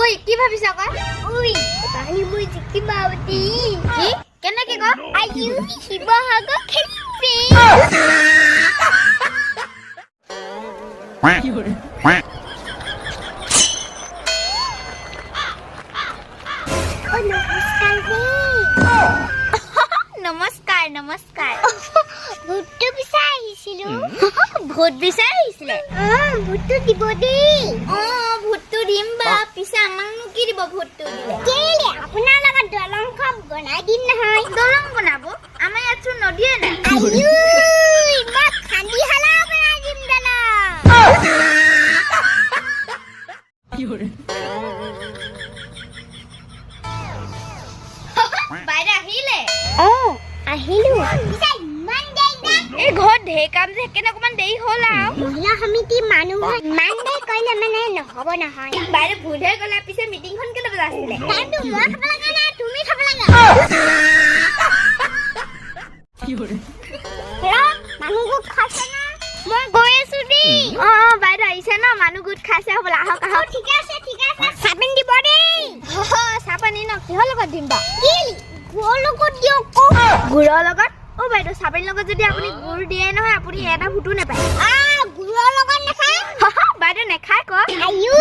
ঐ কি ভাবিছ আকৌ ঐ কালি মই জিকিমাওতি কি কেনেকে ক আইউ শিৱসাগৰ খেলিছে নমস্কাৰ নমস্কাৰ ভোটটো বিচাৰি আহিছিলো ভোট বিচাৰি আহিছিলে ভোটটো দিব দেই ভোটটো দিম বা পিছে আমাকনো কি দিব ভোটটো দিলে কেলে আপোনাৰ লগত দলংখন বনাই দিম নহয় দলং বনাব আমাৰ ইয়াততো নদীয়ে নাই আইও ইমান খান্দি হালা বনাই দিম দলং বাইরে আহিলে আহিলো পিছে ইমান দেৰি এই ঘৰত ঢেৰ কাম যে কেনে অকমান দেৰি হ'ল আৰু মহিলা সমিতি মানুহ ইমান দেৰি কৰিলে মানে নহ'ব নহয় বাইরে ভুলহে গ'লা পিছে মিটিংখন কেলে বজা আছিলে টাইমটো মই খাব লাগে না তুমি খাব লাগে মানুহ গোট খাইছে না মই গৈ আছো দেই বাইরে আহিছে ন মানুহ গোট খাইছে হ'বলা আহক আহক ঠিক আছে চাবিন দিব দেই চাপানি ন কিহৰ লগত দিম বা কি গুড়ৰ লগত দিয়ক গুড়ৰ লগত বাইদেউ চাবিন লগত যদি আপুনি গুড় দিয়ে নহয় আপুনি এটা ভোটো নাপায় গুড়ৰ লগত নাখায় বাইদেউ নাখায় ক আইও